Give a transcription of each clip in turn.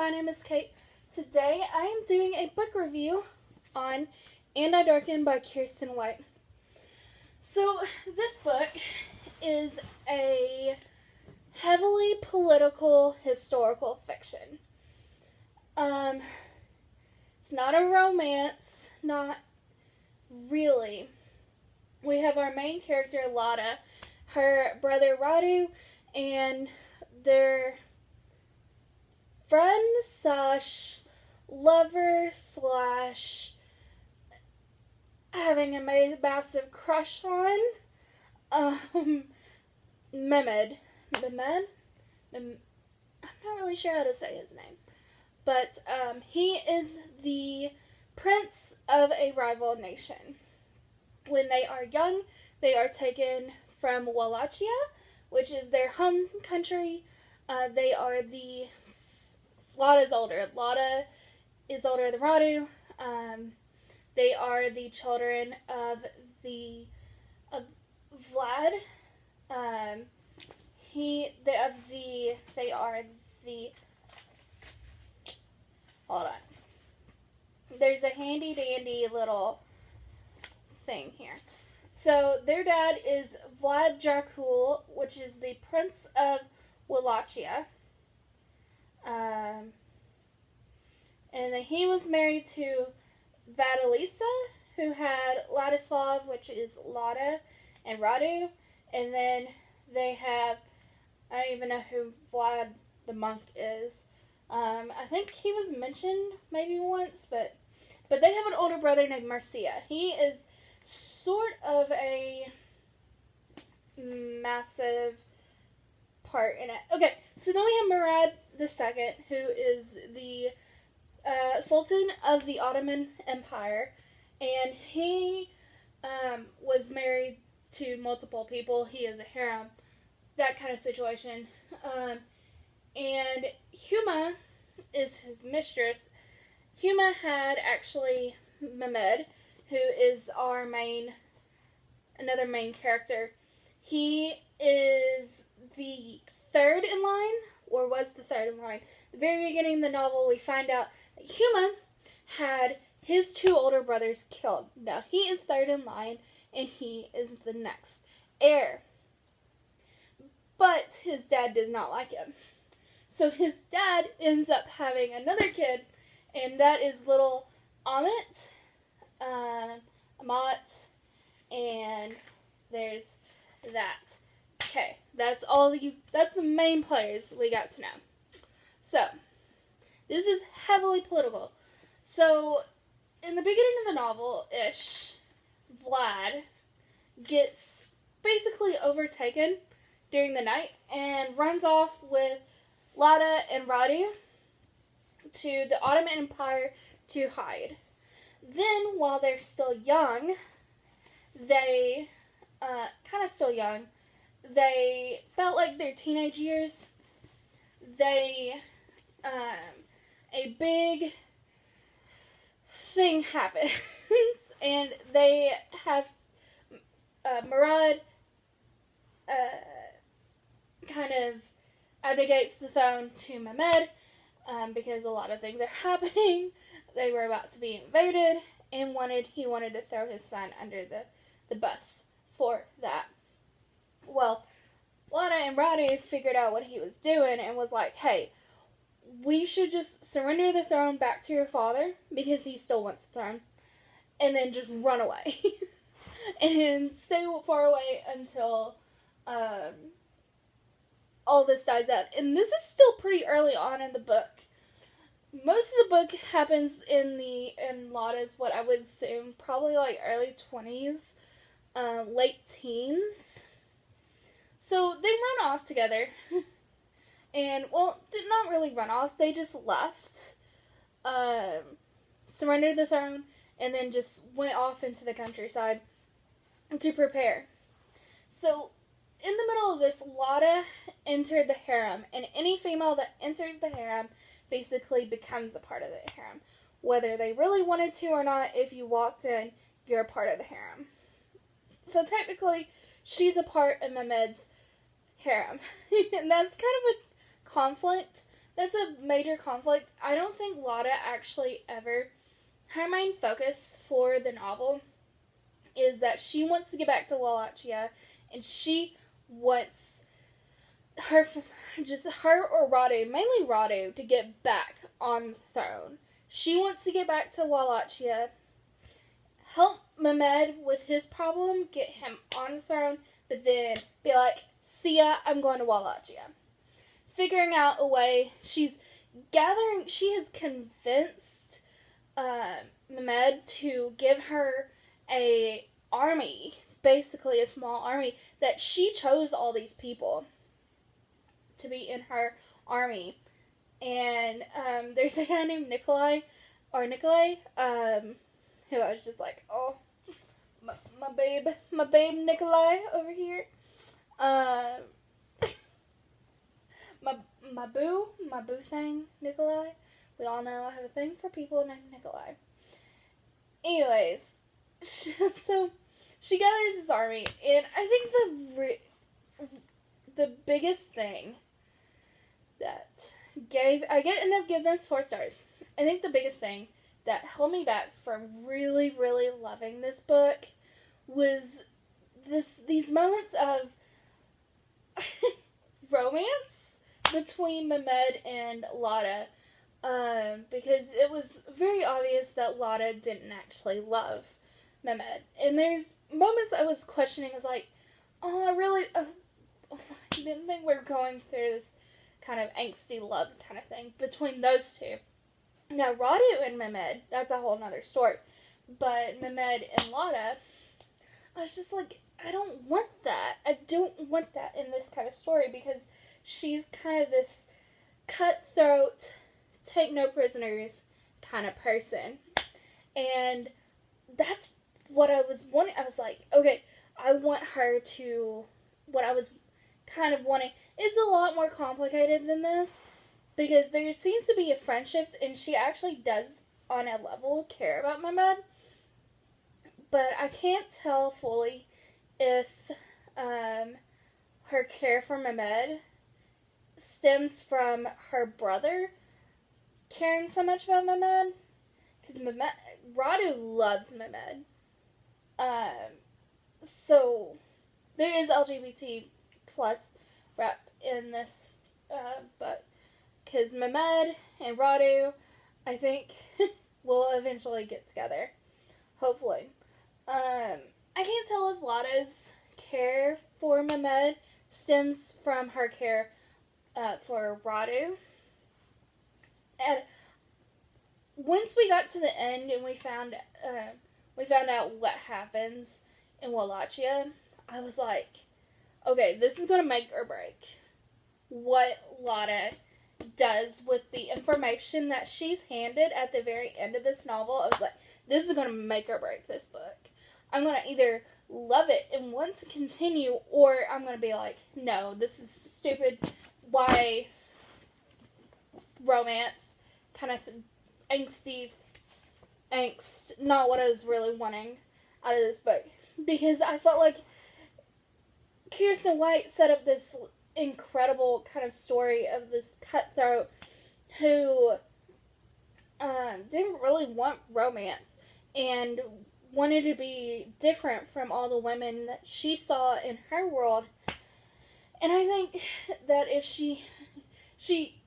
my name is Kate. Today I am doing a book review on Darken by Kirsten White. So this book is a heavily political historical fiction. It's not a romance, not really. We have our main character, Lada, her brother Radu, and their friend slash lover slash having a massive crush on Mehmed. I'm not really sure how to say his name, but he is the prince of a rival nation. When they are young, they are taken from Wallachia, which is their home country. Lada's older. Lada is older than Radu. They are the children of Vlad. Hold on. There's a handy dandy little thing here. So their dad is Vlad Dracul, which is the Prince of Wallachia. And then he was married to Vasilisa, who had Ladislav, which is Lada, and Radu. And then they have, I don't even know who Vlad the monk is. I think he was mentioned maybe once, but they have an older brother named Marcia. He is sort of a massive part in it. Okay, so then we have Murad II, who is the Sultan of the Ottoman Empire, and he was married to multiple people. He is a harem, that kind of situation. And Huma is his mistress. Huma had actually Mehmed, who is another main character. He is the third in line, or was the third in line. At the very beginning of the novel, we find out that Huma had his two older brothers killed. Now, he is third in line, and he is the next heir. But his dad does not like him. So his dad ends up having another kid, and that is little Amat, and there's that. Okay, that's the main players we got to know. So, this is heavily political. So, in the beginning of the novel-ish, Vlad gets basically overtaken during the night and runs off with Lada and Radu to the Ottoman Empire to hide. Then, while they're still young, they felt like their teenage years, a big thing happens, and they have, Murad, kind of abdicates the throne to Mehmed, because a lot of things are happening. They were about to be invaded, and he wanted to throw his son under the bus for that. Well, Lada and Radu figured out what he was doing and was like, hey, we should just surrender the throne back to your father, because he still wants the throne, and then just run away. And stay far away until all this dies out. And this is still pretty early on in the book. Most of the book happens in Lada's, what I would assume, probably like early 20s, late teens. So they run off together. And, well, did not really run off. They just left, surrendered the throne, and then just went off into the countryside to prepare. So, in the middle of this, Lada entered the harem, and any female that enters the harem basically becomes a part of the harem. Whether they really wanted to or not, if you walked in, you're a part of the harem. So technically, she's a part of Mehmed's harem. And that's kind of a conflict that's a major conflict. I don't think Lotta actually ever, her main focus for the novel is that she wants to get back to Wallachia, and she wants her, just her or Radu, mainly Radu, to get back on the throne. She wants to get back to Wallachia, help Mehmed with his problem, get him on the throne, but then be like, see ya, I'm going to Wallachia. Figuring out a way, she has convinced Mehmed to give her a army, basically a small army, that she chose all these people to be in her army. And there's a guy named Nikolai, who I was just like, oh, my babe Nikolai over here. My boo thing, Nikolai. We all know I have a thing for people named Nikolai. Anyways, so she gathers this army, and I think the biggest thing that ended up giving this 4 stars. I think the biggest thing that held me back from really, really loving this book was these moments of romance between Mehmed and Lotta, because it was very obvious that Lotta didn't actually love Mehmed. And there's moments I was questioning, I was like, oh, I didn't think we were going through this kind of angsty love kind of thing between those two. Now, Radu and Mehmed, that's a whole nother story. But Mehmed and Lotta, I was just like, I don't want that. I don't want that in this kind of story, because she's kind of this cutthroat, take no prisoners kind of person. And that's what I was wanting. I was like, okay, I want her to, what I was kind of wanting is a lot more complicated than this, because there seems to be a friendship, and she actually does, on a level, care about Mehmed. But I can't tell fully if her care for Mehmed stems from her brother caring so much about Mehmed. Because Radu loves Mehmed. So there is LGBT plus rep in this book. Because Mehmed and Radu, I think, will eventually get together. Hopefully. I can't tell if Lotta's care for Mehmed stems from her care for Radu. And once we got to the end and we found out what happens in Wallachia, I was like, okay, this is going to make or break what Lotta does with the information that she's handed at the very end of this novel. I was like, this is going to make or break this book. I'm going to either love it and want to continue, or I'm going to be like, no, this is stupid. Why romance? Kind of angst. Not what I was really wanting out of this book. Because I felt like Kirsten White set up this incredible kind of story of this cutthroat who didn't really want romance and wanted to be different from all the women that she saw in her world. And I think that if she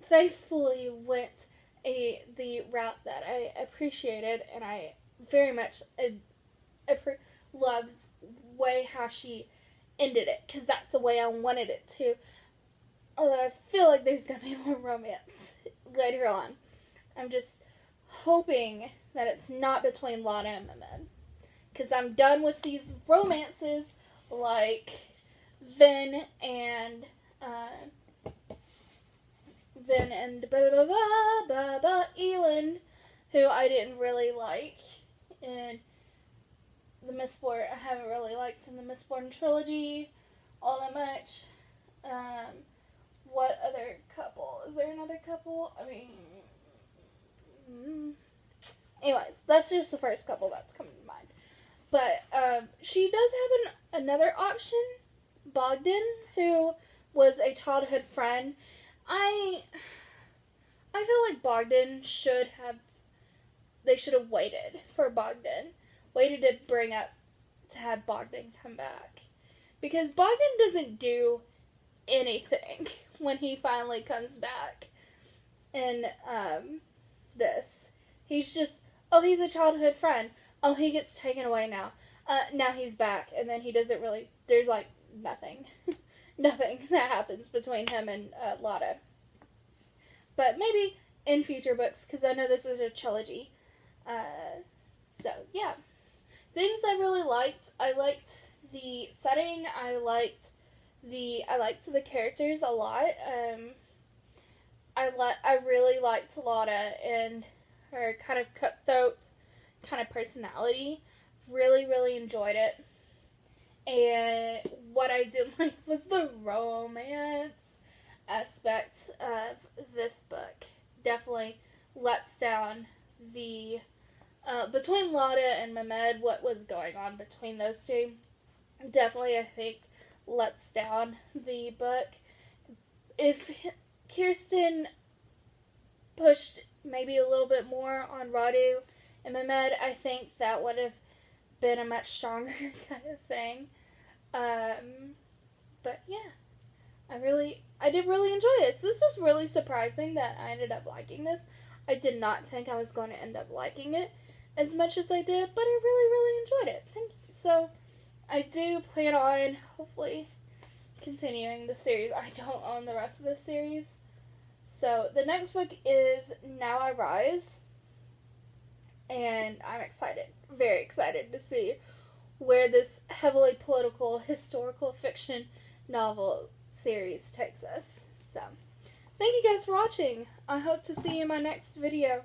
thankfully went the route that I appreciated, and I very much loved way how she ended it, because that's the way I wanted it to. Although I feel like there's going to be more romance later on. I'm just hoping that it's not between Lotta and Mehmed. Because I'm done with these romances like Vin and Elin, who I didn't really like in the Mistborn. I haven't really liked in the Mistborn trilogy all that much. What other couple? Is there another couple? I mean, anyways, that's just the first couple that's coming to mind. But she does have another option, Bogdan, who was a childhood friend. I I feel like Bogdan they should have waited for Bogdan. Waited to have Bogdan come back. Because Bogdan doesn't do anything when he finally comes back in this. He's just, oh, he's a childhood friend. Oh, he gets taken away now. Now he's back. And then he doesn't really, there's like nothing. Nothing that happens between him and Lotta. But maybe in future books, because I know this is a trilogy. So, yeah. Things I really liked. I liked the setting. I liked the characters a lot. I really liked Lotta and her kind of cutthroat kind of personality. Really, really enjoyed it. And what I didn't like was the romance aspect of this book. Definitely lets down the between Lotta and Mehmed, what was going on between those two. Definitely, I think, lets down the book. If Kirsten pushed maybe a little bit more on Radu and Mehmed, I think that would have been a much stronger kind of thing. But yeah, I did really enjoy this. This was really surprising that I ended up liking this. I did not think I was going to end up liking it as much as I did, but I really, really enjoyed it. Thank you. So, I do plan on, hopefully, continuing the series. I don't own the rest of the series. So, the next book is Now I Rise. And I'm excited, very excited to see where this heavily political, historical fiction novel series takes us. So, thank you guys for watching. I hope to see you in my next video.